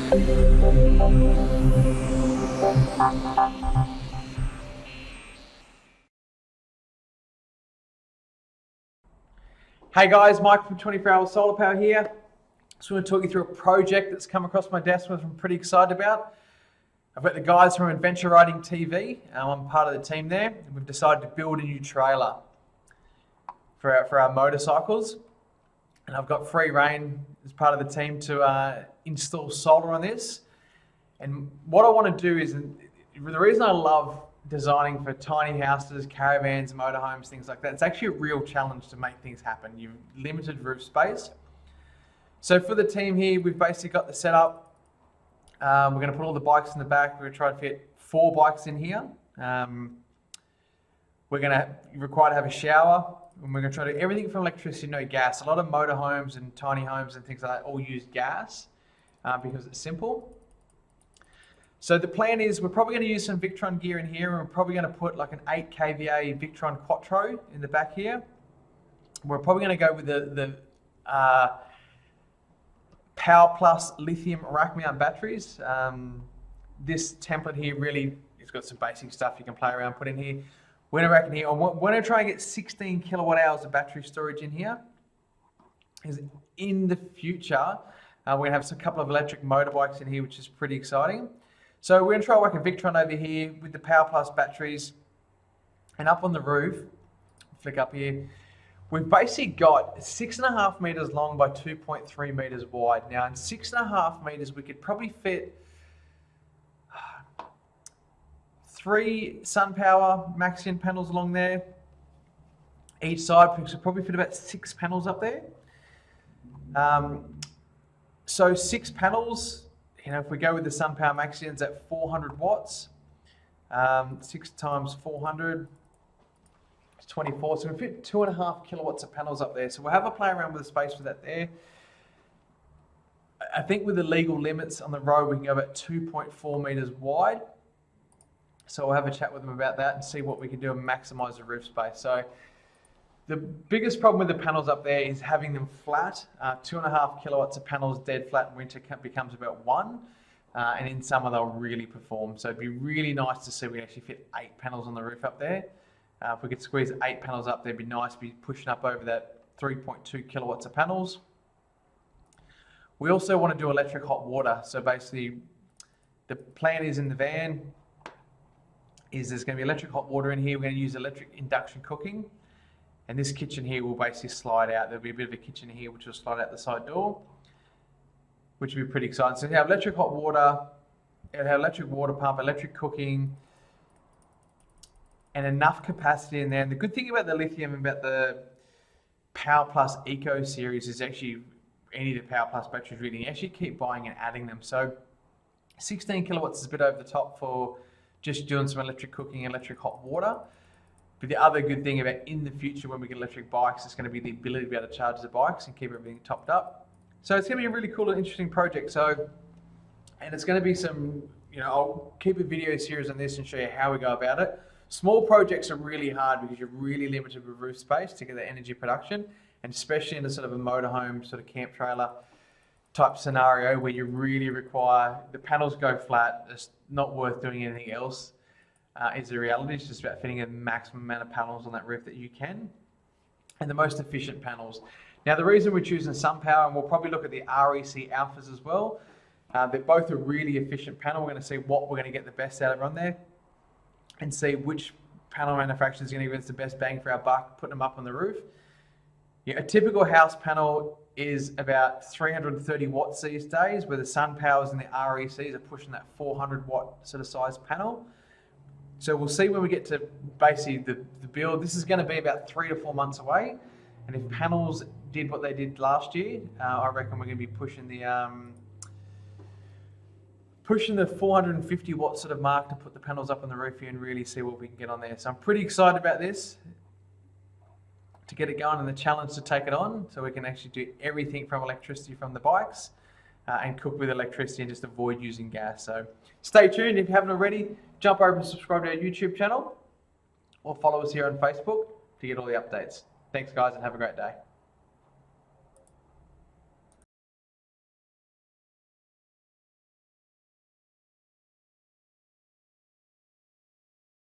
Hey guys, Mike from 24 Hour Solar Power here. Just want to talk you through a project that's come across my desk which I'm pretty excited about. I've got the guys from Adventure Riding TV. I'm part of the team there. And we've decided to build a new trailer for our motorcycles. And I've got free reign as part of the team to install solar on this. And what I want to do is, the reason I love designing for tiny houses, caravans, motorhomes, things like that, it's actually a real challenge to make things happen. You've limited roof space. So for the team here, we've basically got the setup. We're going to put all the bikes in the back. We're going to try to fit 4 bikes in here. We're going to require to have a shower, and we're going to try to do everything from electricity, no gas. A lot of motorhomes and tiny homes and things like that all use gas because it's simple. So the plan is we're probably going to use some Victron gear in here, and we're probably going to put like an 8 kVA Victron Quattro in the back here. We're probably going to go with the Power Plus lithium rack mount batteries. This template here really has got some basic stuff you can play around, put in here. We're going to rack in here. We're going to try and get 16 kilowatt hours of battery storage in here. Because in the future, we're going to have a couple of electric motorbikes in here, which is pretty exciting. So we're going to try working Victron over here with the Power Plus batteries. And up on the roof, flick up here, we've basically got 6.5 meters long by 2.3 meters wide. Now in 6.5 meters, we could probably fit 3 SunPower Maxeon panels along there. Each side, we could probably fit about 6 panels up there. So 6 panels, you know, if we go with the SunPower Maxeons at 400 watts, 6 times 400, it's 24. So we fit 2.5 kilowatts of panels up there. So we'll have a play around with the space for that there. I think with the legal limits on the road, we can go about 2.4 meters wide. So we'll have a chat with them about that and see what we can do and maximize the roof space. So the biggest problem with the panels up there is having them flat. 2.5 kilowatts of panels dead flat in winter becomes about 1. And in summer they'll really perform. So it'd be really nice to see we actually fit 8 panels on the roof up there. If we could squeeze 8 panels up there, it'd be nice to be pushing up over that 3.2 kilowatts of panels. We also want to do electric hot water. So basically the plan is in the van is there's going to be electric hot water in here. We're going to use electric induction cooking. And this kitchen here will basically slide out. There'll be a bit of a kitchen here which will slide out the side door, which will be pretty exciting. So you have electric hot water, it'll have electric water pump, electric cooking, and enough capacity in there. And the good thing about the lithium and about the Power Plus Eco series is actually any of the Power Plus batteries really, you actually keep buying and adding them. So 16 kilowatts is a bit over the top for just doing some electric cooking, electric hot water. But the other good thing about in the future when we get electric bikes is going to be the ability to be able to charge the bikes and keep everything topped up. So it's going to be a really cool and interesting project. So, and it's going to be some, you know, I'll keep a video series on this and show you how we go about it. Small projects are really hard because you're really limited with roof space to get the energy production, and especially in a sort of a motorhome, sort of camp trailer type scenario where you really require the panels go flat. It's not worth doing anything else. Is the reality. It's just about fitting a maximum amount of panels on that roof that you can, and the most efficient panels. Now the reason we're choosing SunPower, and we'll probably look at the REC Alphas as well, they're both a really efficient panel. We're going to see what we're going to get the best out of on there and see which panel manufacturer is going to give us the best bang for our buck putting them up on the roof. Yeah, a typical house panel is about 330 watts these days, where the SunPowers and the RECs are pushing that 400 watt sort of size panel. So we'll see when we get to basically the build. This is going to be about 3 to 4 months away. And if panels did what they did last year, I reckon we're going to be pushing the 450 watt sort of mark to put the panels up on the roof here and really see what we can get on there. So I'm pretty excited about this to get it going and the challenge to take it on, so we can actually do everything from electricity from the bikes and cook with electricity and just avoid using gas. So stay tuned. If you haven't already, jump over and subscribe to our YouTube channel or follow us here on Facebook to get all the updates. Thanks guys, and have a great day.